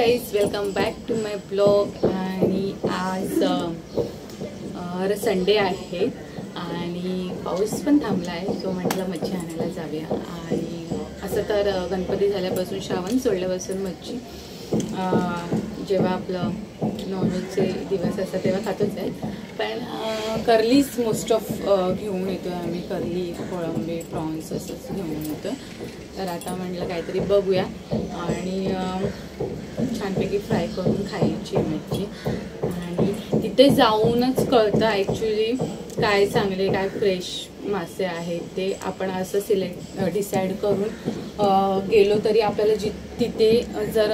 Guys, welcome back to my blog. आणि आज Sunday आहे आणि पाऊस पण थांबला आहे. सो म्हटलं मच्छी आणायला जाऊया. आणि असं तर गणपती झाल्यापासून, श्रावण सोडल्यापासून मच्छी जेव्हा आपलं नॉनव्हेजचे दिवस असतात तेव्हा खातोच आहे. पण कर्लीच मोस्ट ऑफ घेऊन येतो आम्ही. कर्ली, कोळंबे, प्रॉन्स असंच घेऊन येतो. तर आता म्हटलं काहीतरी बघूया आणि छानपैकी फ्राय करून खायची मच्छी. आणि तिथे जाऊनच कळतं ॲक्च्युली काय चांगले, काय फ्रेश मासे आहेत ते. आपण असं डिसाईड करून गेलो तरी आपल्याला तिथे जर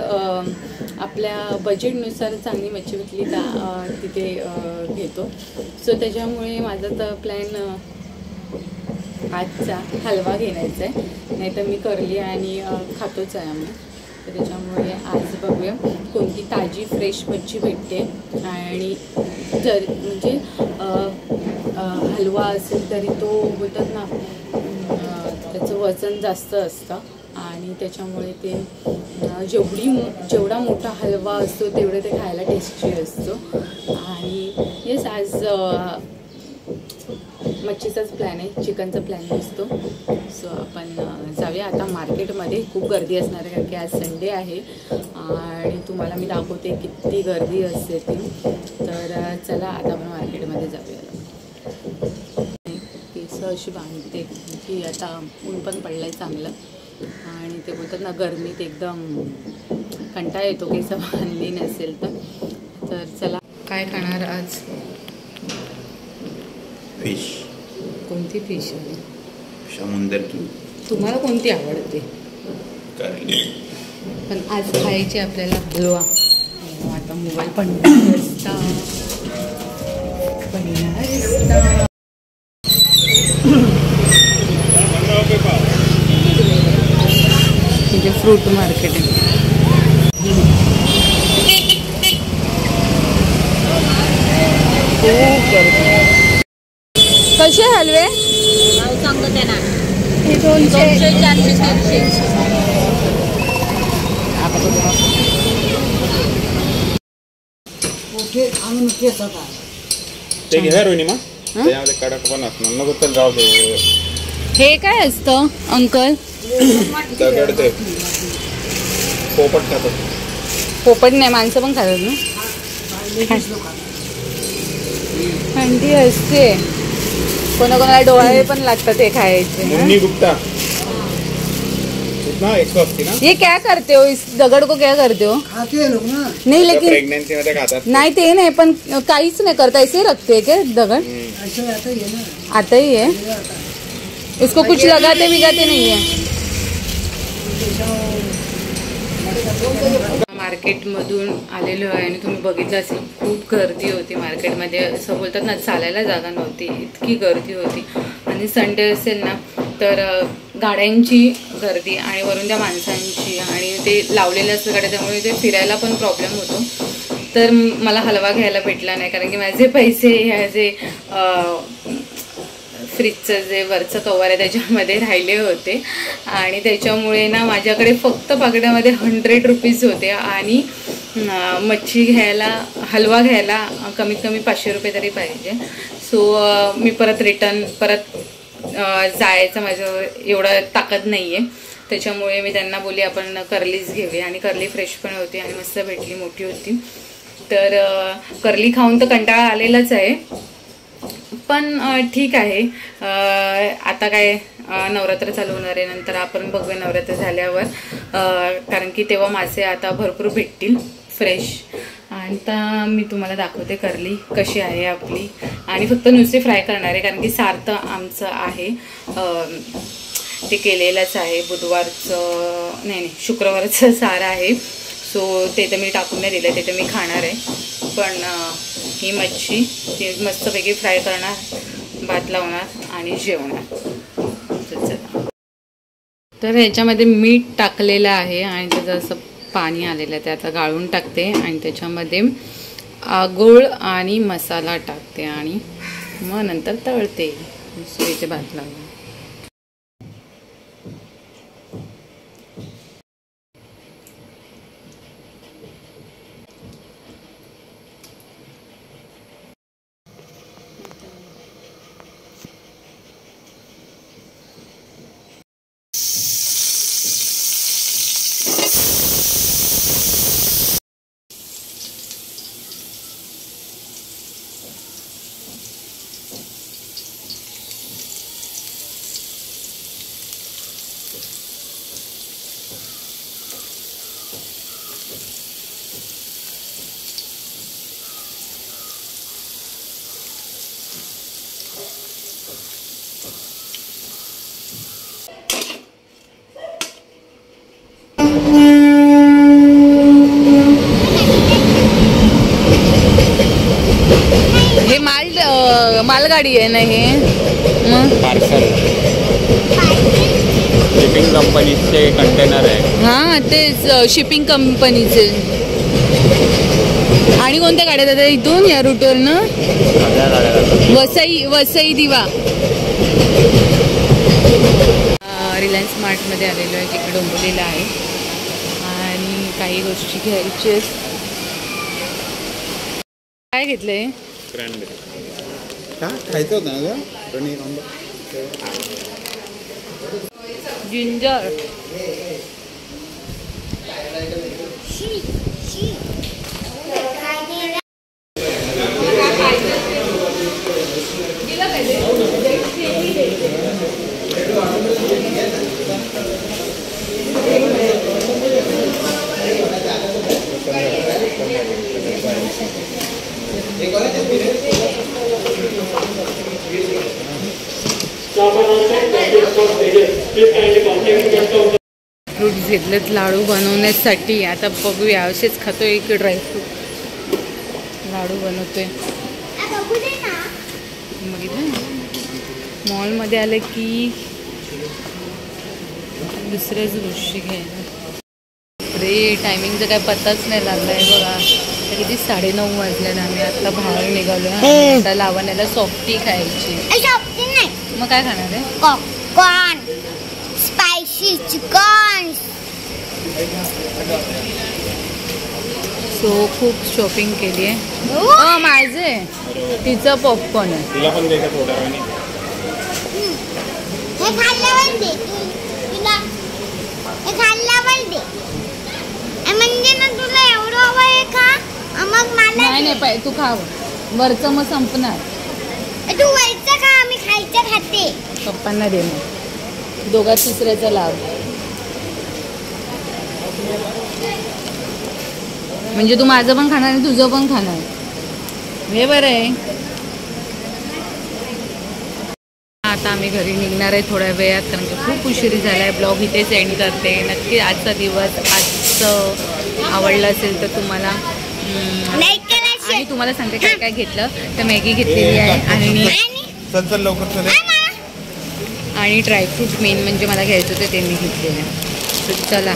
आपल्या बजेटनुसार चांगली मच्छी भेटली तर तिथे घेतो. सो त्याच्यामुळे माझा तर प्लॅन आजचा हलवा घेण्याचा आहे. नाहीतर मी कर्ली आणि खातोच आहे आम्ही. तर त्याच्यामुळे आज बघूया कोणती ताजी फ्रेश मच्छी भेटते. आणि जर म्हणजे हलवा असेल तरी तो बोलतात ना त्याचं वजन जास्त असतं आणि त्याच्यामुळे ते जेवढा मोठा हलवा असतो तेवढं ते खायला टेस्टी असतो. आणि येस, आज मच्छीचाच प्लॅन आहे, चिकनचा प्लॅन नसतो. सो आपण जाऊया आता मार्केटमध्ये. खूप गर्दी असणार आहे कारण की आज संडे आहे आणि तुम्हाला मी दाखवते किती गर्दी असते ती. तर चला आता आपण मार्केटमध्ये जाऊया. केस अशी बांधते की आता ऊन पण पडलं आहे चांगलं आणि ते बोलतात ना गरमीत एकदम कंटाळा येतो केस बांधली नसेल तर. तर चला, काय खाणार आज? फिश. कोणती फिश आहे? समुद्र की. तुम्हाला कोणती आवडते? कर्ली. पण आज खायची आपल्याला हलवा. आता मोबाईल पण तिथे फ्रूट मार्केट आहे. कसे हलवे? सांगते ना, हे 200, 400, 400. ते घ्या रोहिणी मग त्याच्यामध्ये कडक पण असणार नको तर जाऊ दे. हे काय असतं अंकल? दगड ते पोपट खातात. पोपट नाही, माणसं पण खातात ना. थंडी असते, कोणाकोणाला डोळे पण लागतात हे खायचे. मुन्नी गुप्ता इतना 180 ना. ये क्या करते हो? इस दगड को क्या करते हो? खाते हैं लोग ना. नहीं लेकिन प्रेग्नेंसी मध्ये खातात. नहीं ते नहीं, पण काहीच नाही करता. ऐसे ही रखते क्या दगड? ऐसे आता ही है ना. आता ही है, उसको कुछ लगाते बिगाते नहीं है. मार्केटमधून आलेलो आहे आणि तुम्ही बघितलं असेल खूप गर्दी होती मार्केटमध्ये. असं बोलतात ना चालायला जागा नव्हती, इतकी गर्दी होती. आणि संडे असेल ना तर गाड्यांची गर्दी आणि वरून त्या माणसांची, आणि ते लावलेले असतं गाड्या त्यामुळे ते फिरायला पण प्रॉब्लेम होतो. तर मला हलवा घ्यायला भेटला नाही कारण की माझे पैसे ह्या जे फ्रीजचं जे वरचं कवर आहे त्याच्यामध्ये राहिले होते. आणि त्याच्यामुळे ना माझ्याकडे फक्त पाकिटामध्ये 100 रुपीज होते. आणि मच्छी घ्यायला, हलवा घ्यायला कमीत कमी 500 रुपये तरी पाहिजे. सो मी परत जायचं माझं एवढं ताकद नाही आहे. त्याच्यामुळे मी त्यांना बोलली आपण कर्लीच घेऊया. आणि कर्ली फ्रेश पण होती आणि मस्त भेटली, मोठी होती. तर कर्ली खाऊन तर कंटाळा आलेलाच आहे, पण ठीक आहे. आता काय नवरात्र चालू होणार आहे, नंतर आपण बघूया नवरात्र झाल्यावर, कारण की तेव्हा मासे आता भरपूर भेटतील फ्रेश. आणि आता मी तुम्हाला दाखवते कर्ली कशी आहे आपली. आणि फक्त नुसते फ्राय करणार आहे कारण की सार्थ आमचं आहे, ते केलेलंच आहे. बुधवारचं नाही, शुक्रवारचं सार आहे. सो ते तर मी टाकून नाही दिलं, ते तर मी खाणार आहे. पण ही मच्छी ती मस्तपैकी फ्राय करणार, भात लावणार आणि जेवणार. तर ह्याच्यामध्ये मीठ टाकलेलं आहे आणि त्याचं असं पाणी आलेलं आहे, ते आता गाळून टाकते. आणि त्याच्यामध्ये गूळ आणि मसाला टाकते आणि मग नंतर तळते. इथे भात लावणार. गाडी आहे ना हे? मग पार्सल शिपिंग कंपनीचे कंटेनर आहे. हां तेच शिपिंग कंपनीचे. आणि कोणत्या गाड्या दादा इथून या रूटवरनं? वसई दिवा. रिलायन्स स्मार्टमध्ये आलेलो आहे, तिकडे डोंबिवलीला आहे आणि काही गोष्टी घ्यायची आहेत. काय घेतलंय? खायचं होतं ना जिंजर. फ्रूट्स घेतलेत लाडू बनवण्यासाठी. आता बघूया, असेच खातोय की ड्रायफ्रूट लाडू बनवतोय. बघितलं मॉलमध्ये आलं की दुसऱ्याच गोष्टी घ्यायला. अरे टायमिंगचा काय पत्ताच नाही लागला आहे बघा. किती 9:30 वाजल्यानं आम्ही आता बाहेर निघालो. आता लावण्याला सॉफ्टी खायची. मग काय खाणार आहे? Popcorn, spicy chicken. सो खूप शॉपिंग केली आहे. माझे तिचं पॉपकॉर्न आहे. तिला पण द्यायचं थोड्या वेळाने. हे खाल्ल्यावर दे तुला. हे खाल्ल्यावर दे. म्हणजे ना तुला एवढं हवं आहे का? मग मला नाही पाय तू खा. वरचं मग संपणार. तू वरचं खा, आम्ही खायचं खाते. पप्पांना दे मग. दोघात तिसऱ्याचा लाव. म्हणजे तू माझं पण खाणार आणि तुझं पण खाणार. हे बरं आहे. आता आम्ही घरी निघणार आहे थोड्या वेळात, कारण की खूप उशिरी झाला आहे. ब्लॉग इथेच एंड करते. नक्की आजचा दिवस आजचं आवडलं असेल तर तुम्हाला आणि तुम्हाला सांगते काय काय घेतलं तर मॅगी घेतलेली आहे चल लवकर चल. आणि ड्रायफ्रूट मेन म्हणजे मला घ्यायचं होतं ते मी घेतलेलं आहे. चला